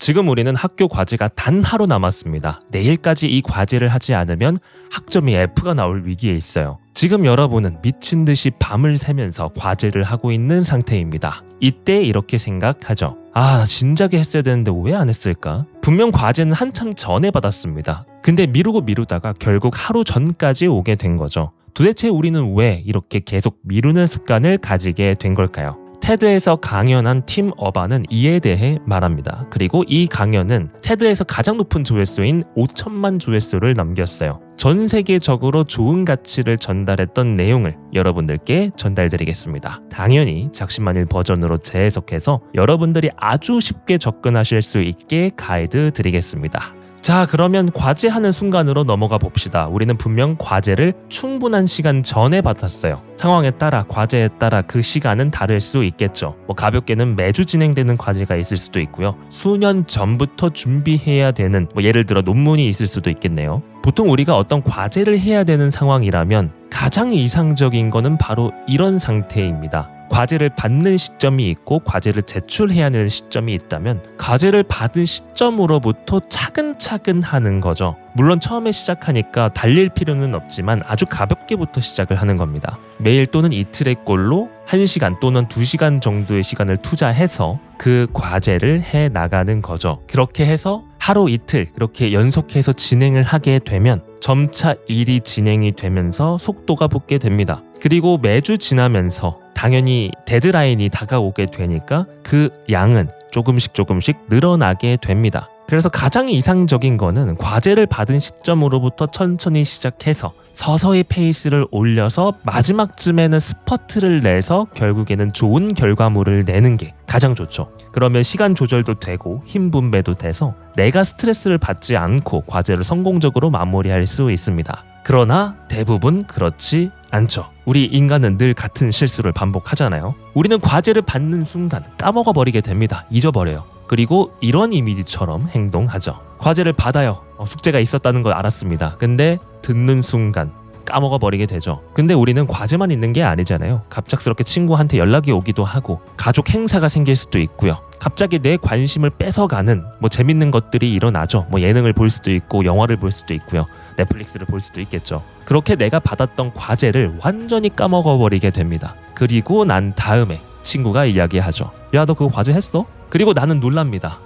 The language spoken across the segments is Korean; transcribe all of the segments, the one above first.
지금 우리는 학교 과제가 단 하루 남았습니다. 내일까지 이 과제를 하지 않으면 학점이 F가 나올 위기에 있어요. 지금 여러분은 미친 듯이 밤을 새면서 과제를 하고 있는 상태입니다. 이때 이렇게 생각하죠. 나 진작에 했어야 되는데 왜 안 했을까? 분명 과제는 한참 전에 받았습니다. 근데 미루다가 결국 하루 전까지 오게 된 거죠. 도대체 우리는 왜 이렇게 계속 미루는 습관을 가지게 된 걸까요? 테드에서 강연한 팀 어반은 이에 대해 말합니다. 그리고 이 강연은 테드에서 가장 높은 조회수인 5천만 조회수를 넘겼어요. 전 세계적으로 좋은 가치를 전달했던 내용을 여러분들께 전달드리겠습니다. 당연히 작심만일 버전으로 재해석해서 여러분들이 아주 쉽게 접근하실 수 있게 가이드 드리겠습니다. 자, 그러면 과제하는 순간으로 넘어가 봅시다. 우리는 분명 과제를 충분한 시간 전에 받았어요. 상황에 따라, 과제에 따라 그 시간은 다를 수 있겠죠. 가볍게는 매주 진행되는 과제가 있을 수도 있고요. 수년 전부터 준비해야 되는 예를 들어 논문이 있을 수도 있겠네요. 보통 우리가 어떤 과제를 해야 되는 상황이라면 가장 이상적인 거는 바로 이런 상태입니다. 과제를 받는 시점이 있고 과제를 제출해야 하는 시점이 있다면 과제를 받은 시점으로부터 차근차근 하는 거죠. 물론 처음에 시작하니까 달릴 필요는 없지만 아주 가볍게부터 시작을 하는 겁니다. 매일 또는 이틀의 꼴로 1시간 또는 2시간 정도의 시간을 투자해서 그 과제를 해 나가는 거죠. 그렇게 해서 하루 이틀 그렇게 연속해서 진행을 하게 되면 점차 일이 진행이 되면서 속도가 붙게 됩니다. 그리고 매주 지나면서 당연히 데드라인이 다가오게 되니까 그 양은 조금씩 늘어나게 됩니다. 그래서 가장 이상적인 거는 과제를 받은 시점으로부터 천천히 시작해서 서서히 페이스를 올려서 마지막쯤에는 스퍼트를 내서 결국에는 좋은 결과물을 내는 게 가장 좋죠. 그러면 시간 조절도 되고 힘 분배도 돼서 내가 스트레스를 받지 않고 과제를 성공적으로 마무리할 수 있습니다. 그러나 대부분 그렇지 않죠. 우리 인간은 늘 같은 실수를 반복하잖아요. 우리는 과제를 받는 순간 까먹어버리게 됩니다. 잊어버려요. 그리고 이런 이미지처럼 행동하죠. 과제를 받아요. 숙제가 있었다는 걸 알았습니다. 근데 듣는 순간 까먹어버리게 되죠. 근데 우리는 과제만 있는 게 아니잖아요. 갑작스럽게 친구한테 연락이 오기도 하고 가족 행사가 생길 수도 있고요. 갑자기 내 관심을 뺏어가는 재밌는 것들이 일어나죠. 예능을 볼 수도 있고 영화를 볼 수도 있고요. 넷플릭스를 볼 수도 있겠죠. 그렇게 내가 받았던 과제를 완전히 까먹어버리게 됩니다. 그리고 난 다음에 친구가 이야기하죠. 야, 너 그거 과제 했어? 그리고 나는 놀랍니다.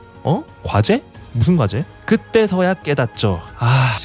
과제? 무슨 과제? 그때서야 깨닫죠.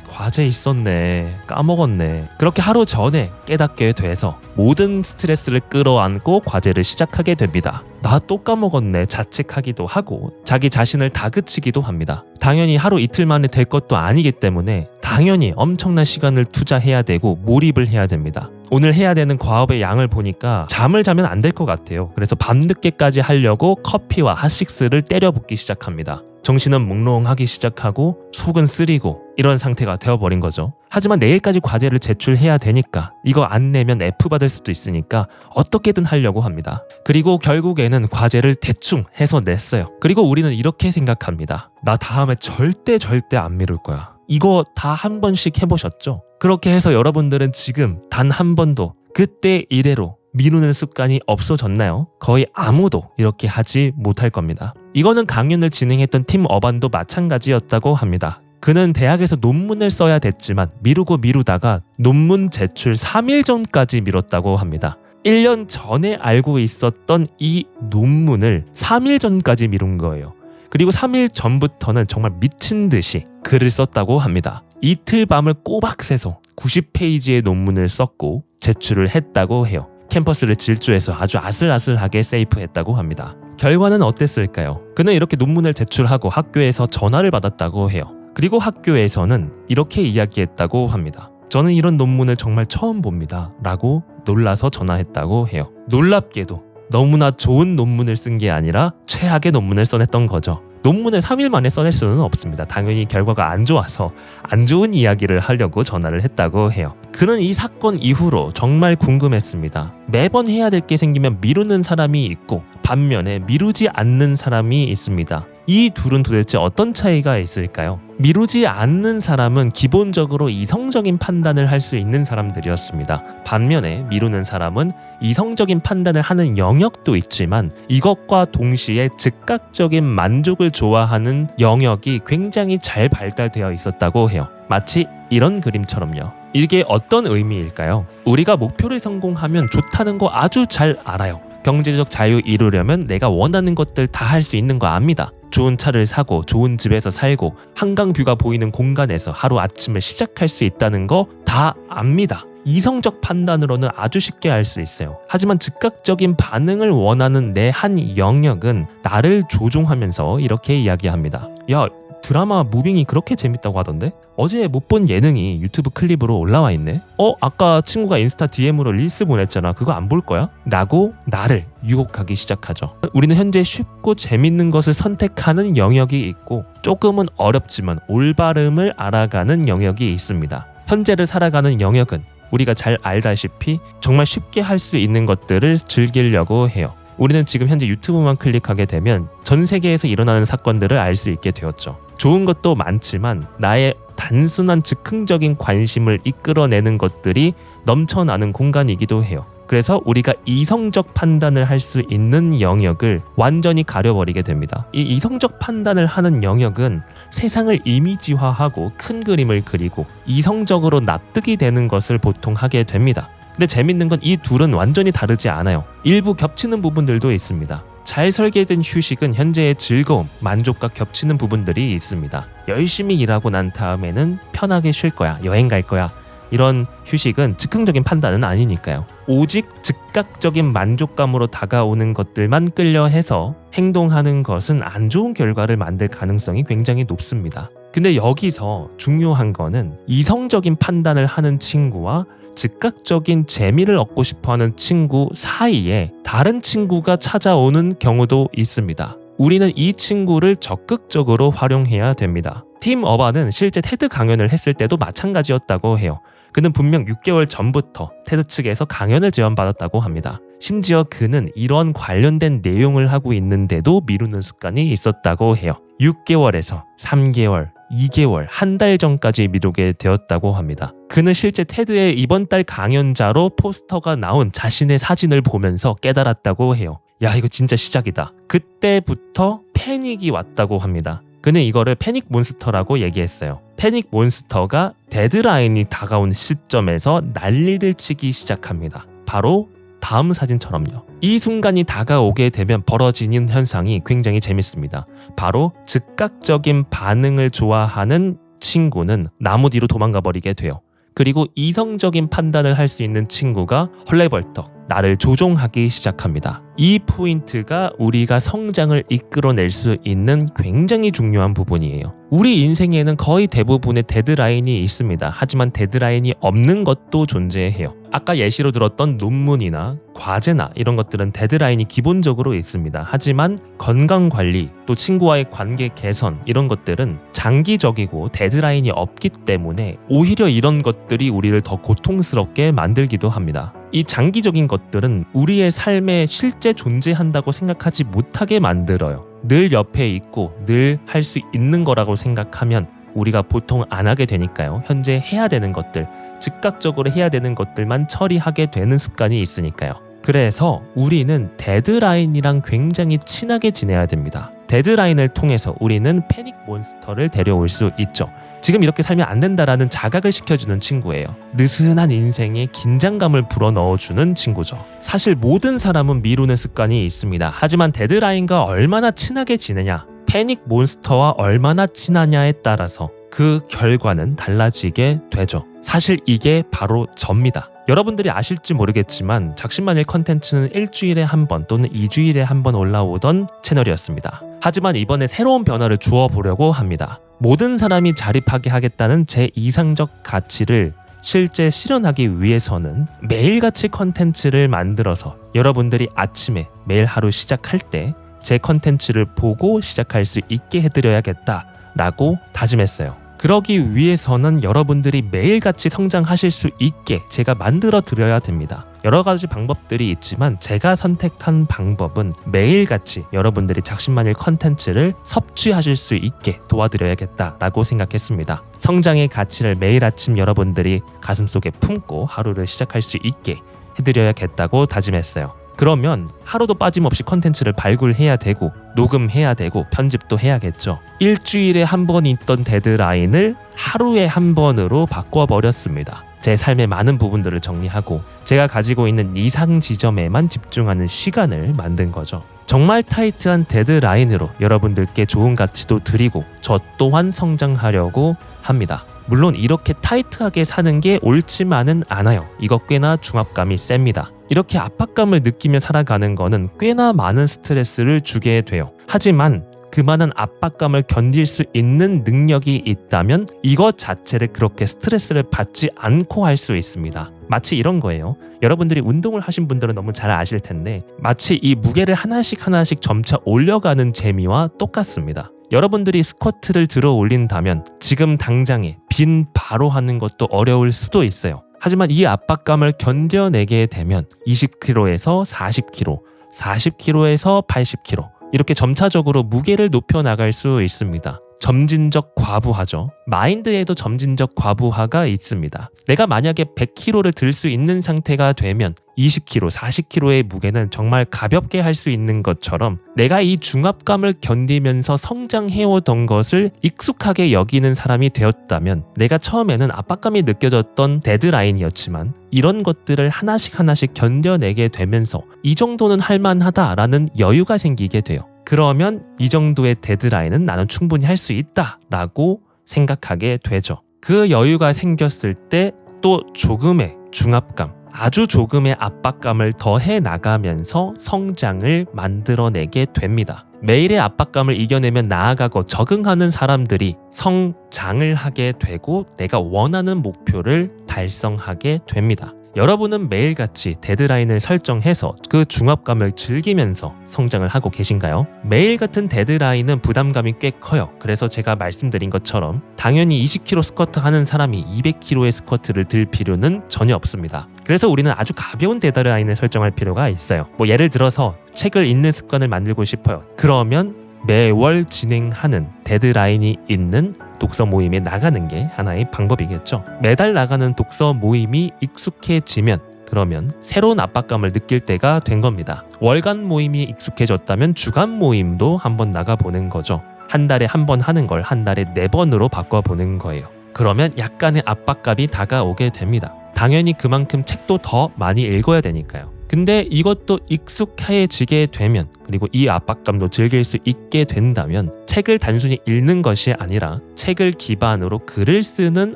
과제 있었네. 까먹었네. 그렇게 하루 전에 깨닫게 돼서 모든 스트레스를 끌어안고 과제를 시작하게 됩니다. 나 또 까먹었네. 자책하기도 하고 자기 자신을 다그치기도 합니다. 당연히 하루 이틀 만에 될 것도 아니기 때문에 당연히 엄청난 시간을 투자해야 되고 몰입을 해야 됩니다. 오늘 해야 되는 과업의 양을 보니까 잠을 자면 안 될 것 같아요. 그래서 밤늦게까지 하려고 커피와 핫식스를 때려 붓기 시작합니다. 정신은 몽롱하기 시작하고 속은 쓰리고 이런 상태가 되어버린 거죠. 하지만 내일까지 과제를 제출해야 되니까 이거 안 내면 F 받을 수도 있으니까 어떻게든 하려고 합니다. 그리고 결국에는 과제를 대충 해서 냈어요. 그리고 우리는 이렇게 생각합니다. 나 다음에 절대 안 미룰 거야. 이거 다 한 번씩 해보셨죠? 그렇게 해서 여러분들은 지금 단 한 번도 그때 이래로 미루는 습관이 없어졌나요? 거의 아무도 이렇게 하지 못할 겁니다. 이거는 강연을 진행했던 팀 어반도 마찬가지였다고 합니다. 그는 대학에서 논문을 써야 됐지만 미루다가 논문 제출 3일 전까지 미뤘다고 합니다. 1년 전에 알고 있었던 이 논문을 3일 전까지 미룬 거예요. 그리고 3일 전부터는 정말 미친 듯이 글을 썼다고 합니다. 이틀 밤을 꼬박 새서 90페이지의 논문을 썼고 제출을 했다고 해요. 캠퍼스를 질주해서 아주 아슬아슬하게 세이프했다고 합니다. 결과는 어땠을까요? 그는 이렇게 논문을 제출하고 학교에서 전화를 받았다고 해요. 그리고 학교에서는 이렇게 이야기했다고 합니다. 저는 이런 논문을 정말 처음 봅니다. 라고 놀라서 전화했다고 해요. 놀랍게도 너무나 좋은 논문을 쓴 게 아니라 최악의 논문을 써냈던 거죠. 논문을 3일 만에 써낼 수는 없습니다. 당연히 결과가 안 좋아서 안 좋은 이야기를 하려고 전화를 했다고 해요. 그는 이 사건 이후로 정말 궁금했습니다. 매번 해야 될 게 생기면 미루는 사람이 있고 반면에 미루지 않는 사람이 있습니다. 이 둘은 도대체 어떤 차이가 있을까요? 미루지 않는 사람은 기본적으로 이성적인 판단을 할 수 있는 사람들이었습니다. 반면에 미루는 사람은 이성적인 판단을 하는 영역도 있지만 이것과 동시에 즉각적인 만족을 좋아하는 영역이 굉장히 잘 발달되어 있었다고 해요. 마치 이런 그림처럼요. 이게 어떤 의미일까요? 우리가 목표를 성공하면 좋다는 거 아주 잘 알아요. 경제적 자유 이루려면 내가 원하는 것들 다 할 수 있는 거 압니다. 좋은 차를 사고 좋은 집에서 살고 한강뷰가 보이는 공간에서 하루 아침을 시작할 수 있다는 거 다 압니다. 이성적 판단으로는 아주 쉽게 알 수 있어요. 하지만 즉각적인 반응을 원하는 내 한 영역은 나를 조종하면서 이렇게 이야기합니다. 야, 드라마 무빙이 그렇게 재밌다고 하던데? 어제 못 본 예능이 유튜브 클립으로 올라와 있네? 아까 친구가 인스타 DM으로 릴스 보냈잖아. 그거 안 볼 거야? 라고 나를 유혹하기 시작하죠. 우리는 현재 쉽고 재밌는 것을 선택하는 영역이 있고 조금은 어렵지만 올바름을 알아가는 영역이 있습니다. 현재를 살아가는 영역은 우리가 잘 알다시피 정말 쉽게 할 수 있는 것들을 즐기려고 해요. 우리는 지금 현재 유튜브만 클릭하게 되면 전 세계에서 일어나는 사건들을 알 수 있게 되었죠. 좋은 것도 많지만 나의 단순한 즉흥적인 관심을 이끌어내는 것들이 넘쳐나는 공간이기도 해요. 그래서 우리가 이성적 판단을 할 수 있는 영역을 완전히 가려버리게 됩니다. 이 이성적 판단을 하는 영역은 세상을 이미지화하고 큰 그림을 그리고 이성적으로 납득이 되는 것을 보통 하게 됩니다. 근데 재밌는 건 이 둘은 완전히 다르지 않아요. 일부 겹치는 부분들도 있습니다. 잘 설계된 휴식은 현재의 즐거움, 만족과 겹치는 부분들이 있습니다. 열심히 일하고 난 다음에는 편하게 쉴 거야, 여행 갈 거야. 이런 휴식은 즉흥적인 판단은 아니니까요. 오직 즉각적인 만족감으로 다가오는 것들만 끌려 해서 행동하는 것은 안 좋은 결과를 만들 가능성이 굉장히 높습니다. 근데 여기서 중요한 거는 이성적인 판단을 하는 친구와 즉각적인 재미를 얻고 싶어하는 친구 사이에 다른 친구가 찾아오는 경우도 있습니다. 우리는 이 친구를 적극적으로 활용해야 됩니다. 팀 어반은 실제 테드 강연을 했을 때도 마찬가지였다고 해요. 그는 분명 6개월 전부터 테드 측에서 강연을 제안받았다고 합니다. 심지어 그는 이런 관련된 내용을 하고 있는데도 미루는 습관이 있었다고 해요. 6개월에서 3개월, 2개월, 한 달 전까지 미루게 되었다고 합니다. 그는 실제 테드의 이번 달 강연자로 포스터가 나온 자신의 사진을 보면서 깨달았다고 해요. 야, 이거 진짜 시작이다. 그때부터 패닉이 왔다고 합니다. 그는 이거를 패닉 몬스터라고 얘기했어요. 패닉 몬스터가 데드라인이 다가온 시점에서 난리를 치기 시작합니다. 바로 다음 사진처럼요. 이 순간이 다가오게 되면 벌어지는 현상이 굉장히 재밌습니다. 바로 즉각적인 반응을 좋아하는 친구는 나무 뒤로 도망가 버리게 돼요. 그리고 이성적인 판단을 할 수 있는 친구가 헐레벌떡 나를 조종하기 시작합니다. 이 포인트가 우리가 성장을 이끌어낼 수 있는 굉장히 중요한 부분이에요. 우리 인생에는 거의 대부분의 데드라인이 있습니다. 하지만 데드라인이 없는 것도 존재해요. 아까 예시로 들었던 논문이나 과제나 이런 것들은 데드라인이 기본적으로 있습니다. 하지만 건강관리, 또 친구와의 관계 개선 이런 것들은 장기적이고 데드라인이 없기 때문에 오히려 이런 것들이 우리를 더 고통스럽게 만들기도 합니다. 이 장기적인 것들은 우리의 삶에 실제 존재한다고 생각하지 못하게 만들어요. 늘 옆에 있고 늘 할 수 있는 거라고 생각하면 우리가 보통 안 하게 되니까요. 현재 해야 되는 것들, 즉각적으로 해야 되는 것들만 처리하게 되는 습관이 있으니까요. 그래서 우리는 데드라인이랑 굉장히 친하게 지내야 됩니다. 데드라인을 통해서 우리는 패닉 몬스터를 데려올 수 있죠. 지금 이렇게 살면 안 된다라는 자각을 시켜주는 친구예요. 느슨한 인생에 긴장감을 불어넣어주는 친구죠. 사실 모든 사람은 미루는 습관이 있습니다. 하지만 데드라인과 얼마나 친하게 지내냐, 패닉 몬스터와 얼마나 친하냐에 따라서 그 결과는 달라지게 되죠. 사실 이게 바로 접니다. 여러분들이 아실지 모르겠지만 작심만일 컨텐츠는 일주일에 한 번 또는 2주일에 한 번 올라오던 채널이었습니다. 하지만 이번에 새로운 변화를 주어보려고 합니다. 모든 사람이 자립하게 하겠다는 제 이상적 가치를 실제 실현하기 위해서는 매일같이 컨텐츠를 만들어서 여러분들이 아침에 매일 하루 시작할 때 제 컨텐츠를 보고 시작할 수 있게 해드려야겠다라고 다짐했어요. 그러기 위해서는 여러분들이 매일같이 성장하실 수 있게 제가 만들어 드려야 됩니다. 여러 가지 방법들이 있지만 제가 선택한 방법은 매일같이 여러분들이 작심만일 컨텐츠를 섭취하실 수 있게 도와드려야겠다라고 생각했습니다. 성장의 가치를 매일 아침 여러분들이 가슴속에 품고 하루를 시작할 수 있게 해드려야겠다고 다짐했어요. 그러면 하루도 빠짐없이 컨텐츠를 발굴해야 되고 녹음해야 되고 편집도 해야겠죠. 일주일에 한 번 있던 데드라인을 하루에 한 번으로 바꿔버렸습니다. 제 삶의 많은 부분들을 정리하고 제가 가지고 있는 이상 지점에만 집중하는 시간을 만든 거죠. 정말 타이트한 데드라인으로 여러분들께 좋은 가치도 드리고 저 또한 성장하려고 합니다. 물론 이렇게 타이트하게 사는 게 옳지만은 않아요. 이거 꽤나 중압감이 셉니다. 이렇게 압박감을 느끼며 살아가는 거는 꽤나 많은 스트레스를 주게 돼요. 하지만 그 많은 압박감을 견딜 수 있는 능력이 있다면 이것 자체를 그렇게 스트레스를 받지 않고 할 수 있습니다. 마치 이런 거예요. 여러분들이 운동을 하신 분들은 너무 잘 아실 텐데 마치 이 무게를 하나씩 점차 올려가는 재미와 똑같습니다. 여러분들이 스쿼트를 들어 올린다면 지금 당장에 빈 바로 하는 것도 어려울 수도 있어요. 하지만 이 압박감을 견뎌내게 되면 20kg에서 40kg, 40kg에서 80kg 이렇게 점차적으로 무게를 높여 나갈 수 있습니다. 점진적 과부하죠. 마인드에도 점진적 과부하가 있습니다. 내가 만약에 100kg를 들 수 있는 상태가 되면 20kg, 40kg의 무게는 정말 가볍게 할 수 있는 것처럼 내가 이 중압감을 견디면서 성장해오던 것을 익숙하게 여기는 사람이 되었다면 내가 처음에는 압박감이 느껴졌던 데드라인이었지만 이런 것들을 하나씩 견뎌내게 되면서 이 정도는 할만하다라는 여유가 생기게 돼요. 그러면 이 정도의 데드라인은 나는 충분히 할 수 있다라고 생각하게 되죠. 그 여유가 생겼을 때 또 조금의 중압감, 아주 조금의 압박감을 더해 나가면서 성장을 만들어내게 됩니다. 매일의 압박감을 이겨내면 나아가고 적응하는 사람들이 성장을 하게 되고 내가 원하는 목표를 달성하게 됩니다. 여러분은 매일같이 데드라인을 설정해서 그 중압감을 즐기면서 성장을 하고 계신가요? 매일 같은 데드라인은 부담감이 꽤 커요. 그래서 제가 말씀드린 것처럼 당연히 20kg 스쿼트 하는 사람이 200kg의 스쿼트를 들 필요는 전혀 없습니다. 그래서 우리는 아주 가벼운 데드라인을 설정할 필요가 있어요. 예를 들어서 책을 읽는 습관을 만들고 싶어요. 그러면 매월 진행하는 데드라인이 있는 독서 모임에 나가는 게 하나의 방법이겠죠. 매달 나가는 독서 모임이 익숙해지면 그러면 새로운 압박감을 느낄 때가 된 겁니다. 월간 모임이 익숙해졌다면 주간 모임도 한번 나가보는 거죠. 한 달에 한 번 하는 걸 한 달에 4번으로 바꿔보는 거예요. 그러면 약간의 압박감이 다가오게 됩니다. 당연히 그만큼 책도 더 많이 읽어야 되니까요. 근데 이것도 익숙해지게 되면 그리고 이 압박감도 즐길 수 있게 된다면 책을 단순히 읽는 것이 아니라 책을 기반으로 글을 쓰는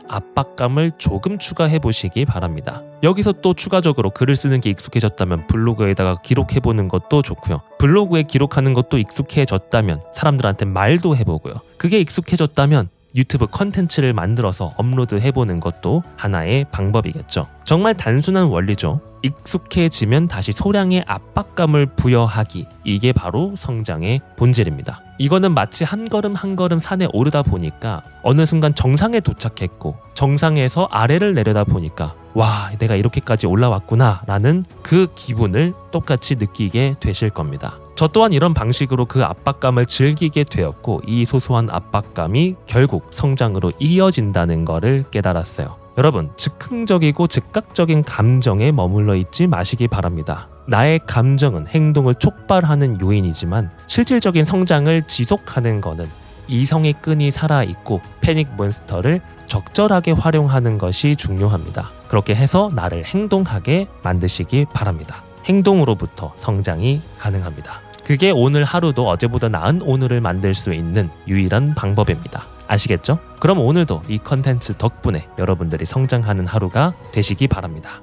압박감을 조금 추가해 보시기 바랍니다. 여기서 또 추가적으로 글을 쓰는 게 익숙해졌다면 블로그에다가 기록해보는 것도 좋고요. 블로그에 기록하는 것도 익숙해졌다면 사람들한테 말도 해보고요. 그게 익숙해졌다면 유튜브 컨텐츠를 만들어서 업로드해보는 것도 하나의 방법이겠죠. 정말 단순한 원리죠. 익숙해지면 다시 소량의 압박감을 부여하기, 이게 바로 성장의 본질입니다. 이거는 마치 한 걸음 한 걸음 산에 오르다 보니까 어느 순간 정상에 도착했고 정상에서 아래를 내려다 보니까 와, 내가 이렇게까지 올라왔구나 라는 그 기분을 똑같이 느끼게 되실 겁니다. 저 또한 이런 방식으로 그 압박감을 즐기게 되었고 이 소소한 압박감이 결국 성장으로 이어진다는 거를 깨달았어요. 여러분, 즉흥적이고 즉각적인 감정에 머물러 있지 마시기 바랍니다. 나의 감정은 행동을 촉발하는 요인이지만 실질적인 성장을 지속하는 거는 이성의 끈이 살아있고 패닉 몬스터를 적절하게 활용하는 것이 중요합니다. 그렇게 해서 나를 행동하게 만드시기 바랍니다. 행동으로부터 성장이 가능합니다. 그게 오늘 하루도 어제보다 나은 오늘을 만들 수 있는 유일한 방법입니다. 아시겠죠? 그럼 오늘도 이 컨텐츠 덕분에 여러분들이 성장하는 하루가 되시기 바랍니다.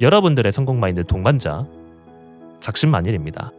여러분들의 성공 마인드 동반자 작심만일입니다.